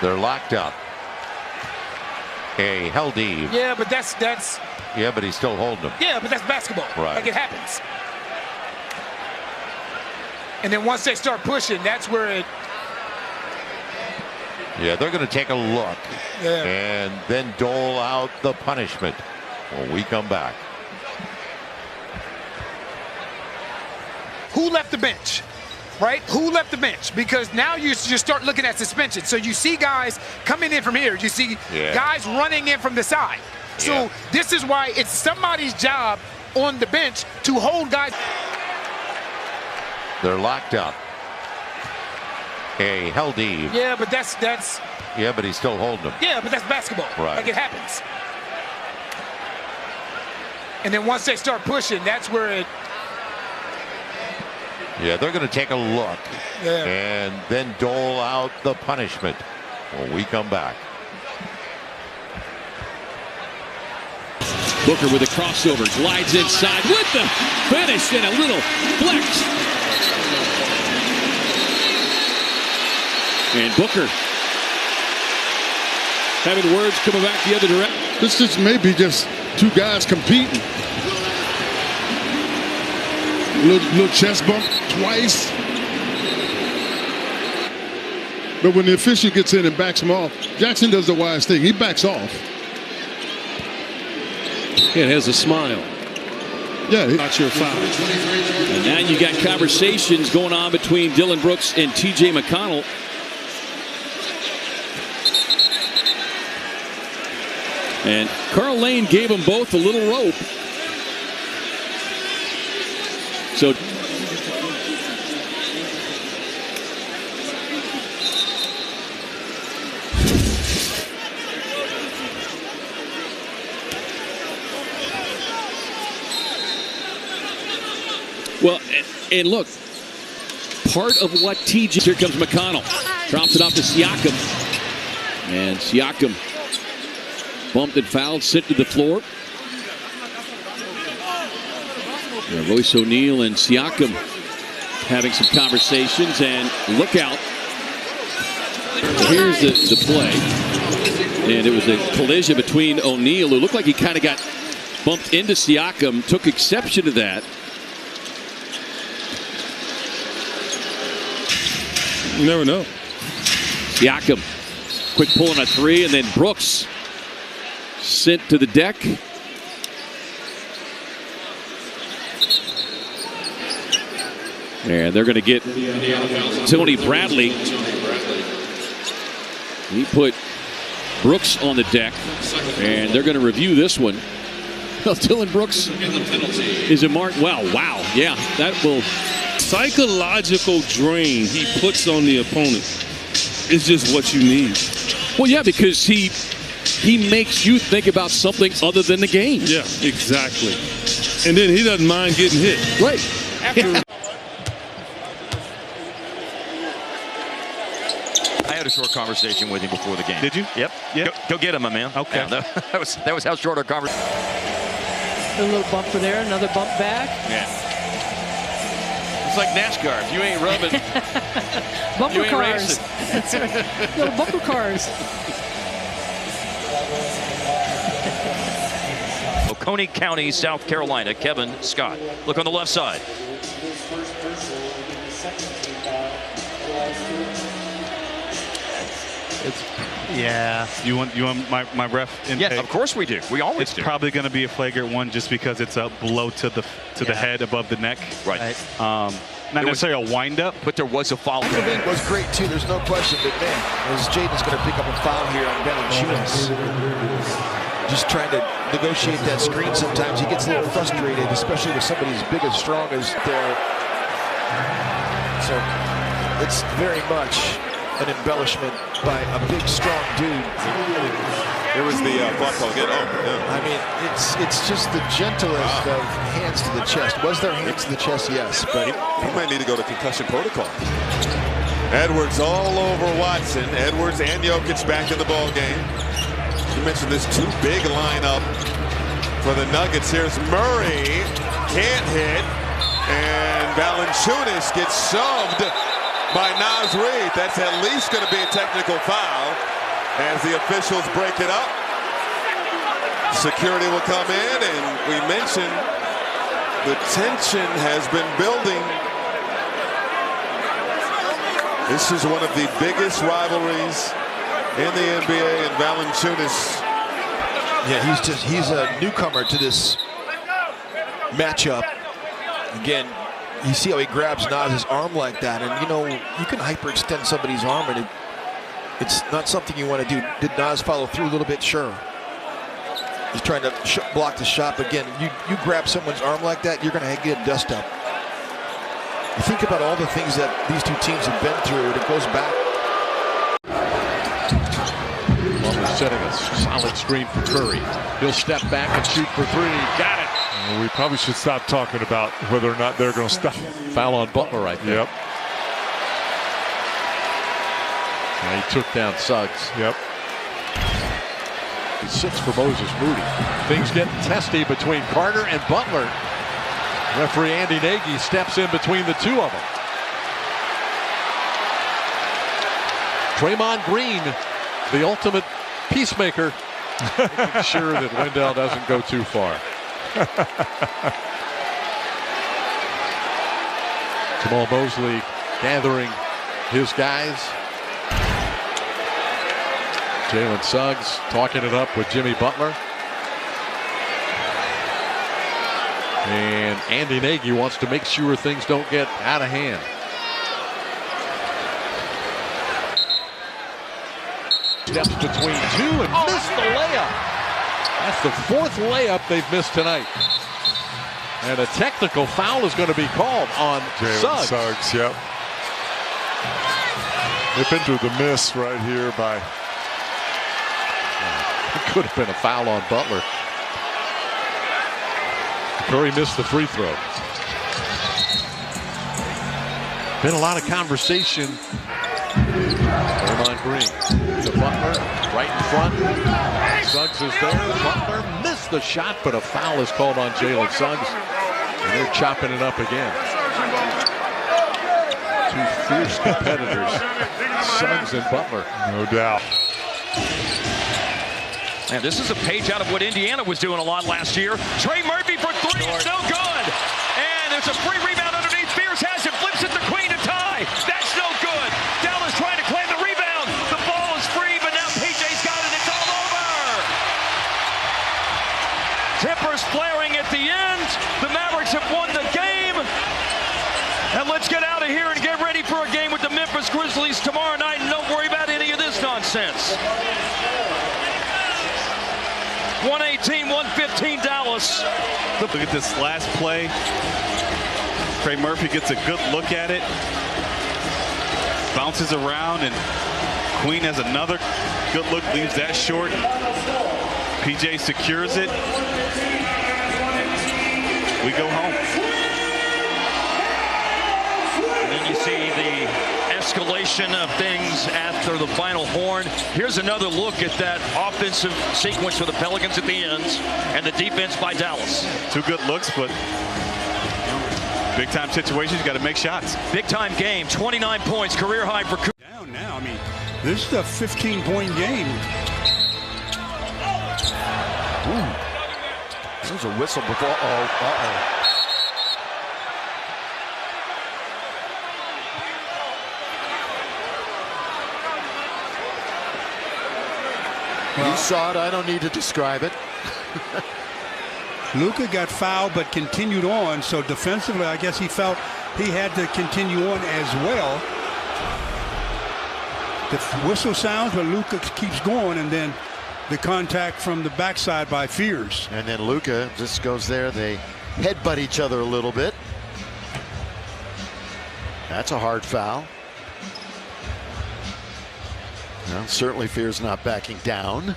They're locked up. A held Eve. Yeah, but that's. Yeah, but he's still holding him. Yeah, but that's basketball. Right. Like, it happens. And then once they start pushing, that's where it. Yeah, they're going to take a look and then dole out the punishment when we come back. Who left the bench? Right? Who left the bench? Because now you just start looking at suspension. So you see guys coming in from here. You see guys running in from the side. So this is why it's somebody's job on the bench to hold guys. They're locked up. A held Eve. Yeah, but that's. Yeah, but he's still holding him. Yeah, but that's basketball. Right. Like, it happens. And then once they start pushing, that's where it. Yeah, they're going to take a look and then dole out the punishment when we come back. Booker with a crossover, glides inside with the finish and a little flex. And Booker having words coming back the other direction. This just may be just two guys competing. Little chest bump twice. But when the official gets in and backs him off, Jackson does the wise thing. He backs off. It has a smile. Yeah, not your foul. And now you got conversations going on between Dillon Brooks and T.J. McConnell. And Carl Lane gave them both a little rope. So well, and look, part of what TJ, here comes McConnell, drops it off to Siakam, and Siakam bumped and fouled, sent to the floor. Yeah, Royce O'Neal and Siakam having some conversations, and look out. Here's the play, and it was a collision between O'Neal, who looked like he kind of got bumped into Siakam, took exception to that. You never know. Siakam, quick pull on a three, and then Brooks sent to the deck. And they're going to get Tony Bradley. He put Brooks on the deck, and they're going to review this one. Dillon Brooks is a mark. Wow, yeah, that will. Psychological drain he puts on the opponent is just what you need. Well, yeah, because he makes you think about something other than the game. Yeah, exactly. And then he doesn't mind getting hit. Right. I had a short conversation with him before the game. Did you? Yep. Go get him, my man. Okay. Yeah, that was how short our conversation. A little bumper there, another bump back. Yeah. It's like NASCAR. If you ain't rubbing, bumper you ain't cars. racing. That's right. Little bumper cars. Oconee County, South Carolina. Kevin Scott. Look on the left side. Yeah. You want my ref intake? Yes, of course we do. We always do. It's probably going to be a flagrant one just because it's a blow to the head above the neck. Right. Not necessarily a wind-up. But there was a foul. It was great, too. There's no question. But, man, as Jaden's going to pick up a foul here on Valanciunas. Just trying to negotiate that screen sometimes. He gets a little frustrated, especially with somebody as big and strong as there. So it's very much an embellishment by a big, strong dude. There was the block call again. I mean, it's just the gentlest of hands to the chest. Was there hands to the chest? Yes, but he might need to go to concussion protocol. Edwards all over Watson. Edwards and Jokic back in the ball game. You mentioned this too big lineup for the Nuggets. Here's Murray, can't hit, and Valanciunas gets shoved by Naz Reid. That's at least going to be a technical foul as the officials break it up. Security will come in, and we mentioned the tension has been building. This is one of the biggest rivalries in the NBA, and Valanciunas. Yeah, he's a newcomer to this matchup. Again, you see how he grabs Naz's arm like that, and you know you can hyperextend somebody's arm, and it's not something you want to do. Did Naz follow through a little bit? Sure. He's trying to block the shot, but again, you grab someone's arm like that, you're going to get a dust up. You think about all the things that these two teams have been through, and it goes back. Butler setting a solid screen for Curry. He'll step back and shoot for three. Got it. Well, we probably should stop talking about whether or not they're going to stop. Foul on Butler right there. Yep. And he took down Suggs. Yep. He sits for Moses Moody. Things getting testy between Carter and Butler. Referee Andy Nagy steps in between the two of them. Draymond Green, the ultimate peacemaker, making sure that Wendell doesn't go too far. Jamal Mosley gathering his guys. Jalen Suggs talking it up with Jimmy Butler. And Andy Nagy wants to make sure things don't get out of hand. Steps between two and missed the layup. That's the fourth layup they've missed tonight. And a technical foul is going to be called on Suggs. Suggs, yep. They've been through the miss right here by... It could have been a foul on Butler. Curry missed the free throw. Been a lot of conversation. Draymond Green to Butler, right in front. Suggs is there. Butler missed the shot, but a foul is called on Jalen Suggs. And they're chopping it up again. Two fierce competitors, Suggs and Butler. No doubt. And this is a page out of what Indiana was doing a lot last year. Trey Murphy for three. It's no good. And there's a free rebound underneath. Spears has it. Flips it to Queen to tie. That's no good. Dallas trying to claim the rebound. The ball is free, but now PJ's got it. It's all over. Tippers flaring at the end. The Mavericks have won the game. And let's get out of here and get ready for a game with the Memphis Grizzlies tomorrow night. And don't worry about any of this nonsense. 118-115 Dallas. Look at this last play. Trey Murphy gets a good look at it. Bounces around, and Queen has another good look, leaves that short. PJ secures it. We go home. And then you see the escalation of things after the final horn. Here's another look at that offensive sequence for the Pelicans at the ends and the defense by Dallas. Two good looks, but big time situations, you got to make shots. Big time game, 29 points, career high for down now. I mean, this is a 15-point game. Ooh. There's a whistle before. Uh-oh. You saw it. I don't need to describe it. Luka got fouled but continued on, so defensively I guess he felt he had to continue on as well. The whistle sounds, but Luka keeps going, and then the contact from the backside by Fears. And then Luka just goes there. They headbutt each other a little bit. That's a hard foul. Well, certainly Fears not backing down.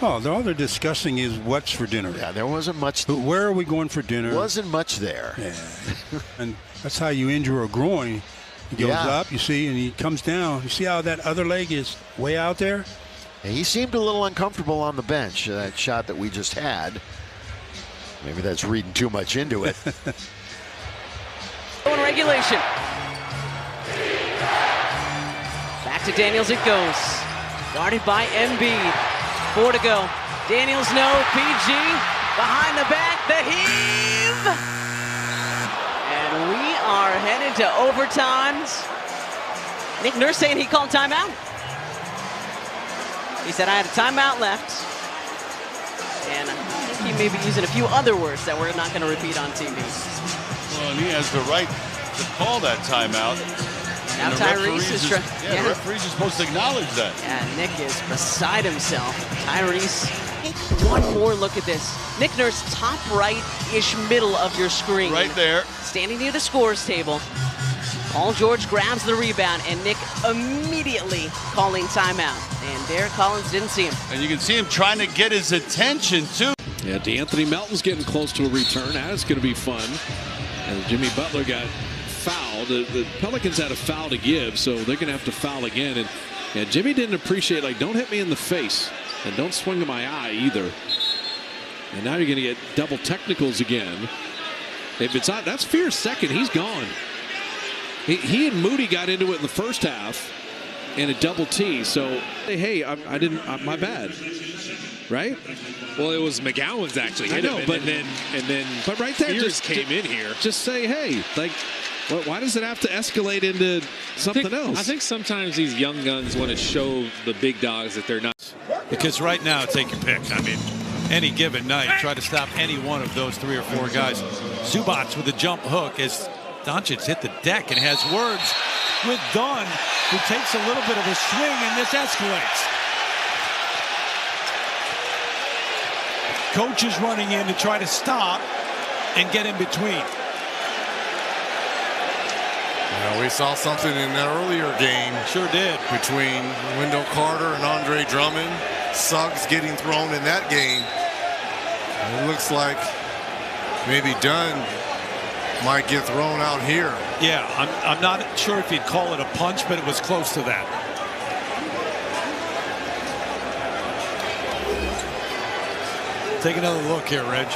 Oh, all they're discussing is what's for dinner. Yeah, there wasn't much. Where are we going for dinner? Wasn't much there. Yeah. And that's how you injure a groin. He goes up, you see, and he comes down. You see how that other leg is way out there? Yeah, he seemed a little uncomfortable on the bench, that shot that we just had. Maybe that's reading too much into it. In regulation. to Daniels it goes. Guarded by Embiid. 4 to go. Daniels no. PG behind the back. The heave. And we are headed to overtimes. Nick Nurse saying he called timeout. He said, I had a timeout left. And I think he may be using a few other words that we're not going to repeat on TV. Well, and he has the right to call that timeout. Now Tyrese is trying. Yeah, the referees are supposed to acknowledge that. Yeah, Nick is beside himself. Tyrese, one more look at this. Nick Nurse, top right-ish middle of your screen. Right there. Standing near the scores table. Paul George grabs the rebound, and Nick immediately calling timeout. And Derek Collins didn't see him. And you can see him trying to get his attention, too. Yeah, DeAnthony Melton's getting close to a return. That's going to be fun. And Jimmy Butler got fouled. The Pelicans had a foul to give, so they're going to have to foul again. And Jimmy didn't appreciate, like, don't hit me in the face. And don't swing in my eye either. And now you're going to get double technicals again. If it's not, that's Fear's second. He's gone. He and Moody got into it in the first half and a double T. So, hey, I didn't, my bad. Right? Well, it was McGowan's actually hit him, but and then but right there, Fears just came in here. Just say, hey, like, why does it have to escalate into something else? I think sometimes these young guns want to show the big dogs that they're not. Because right now, take your pick. I mean, any given night, try to stop any one of those 3 or 4 guys. Zubac with a jump hook as Doncic hit the deck and has words with Dunn, who takes a little bit of a swing, and this escalates. Coach is running in to try to stop and get in between. Yeah, we saw something in that earlier game. Sure did. Between Wendell Carter and Andre Drummond. Suggs getting thrown in that game. And it looks like maybe Dunn might get thrown out here. Yeah, I'm not sure if you'd call it a punch, but it was close to that. Take another look here, Reg.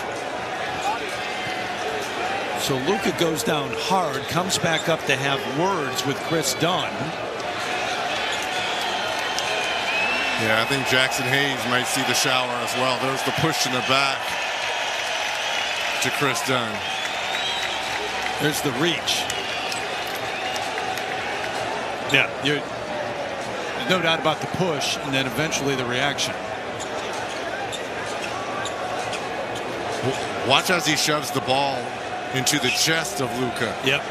So Luka goes down hard, comes back up to have words with Chris Dunn. Yeah, I think Jackson Hayes might see the shower as well. There's the push in the back to Chris Dunn. There's the reach. Yeah, there's no doubt about the push, and then eventually the reaction. Watch as he shoves the ball into the chest of Luka. Yep.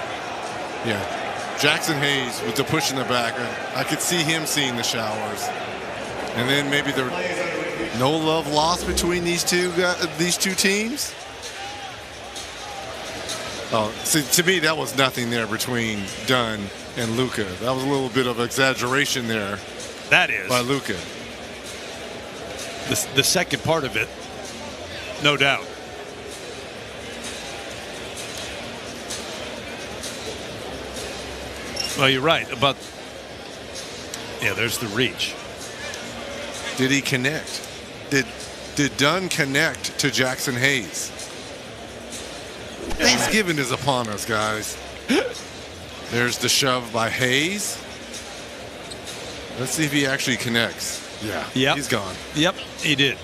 Yeah. Jackson Hayes with the push in the back. I could see him seeing the showers. And then maybe there no love lost between these two teams. Oh, see, to me, that was nothing there between Dunn and Luka. That was a little bit of exaggeration there. That is. By Luka. The second part of it, no doubt. Well, you're right about. Yeah, there's the reach. Did he connect? Did Dunn connect to Jackson Hayes? Thanksgiving is upon us, guys. There's the shove by Hayes. Let's see if he actually connects. Yeah, yep. He's gone. Yep, he did.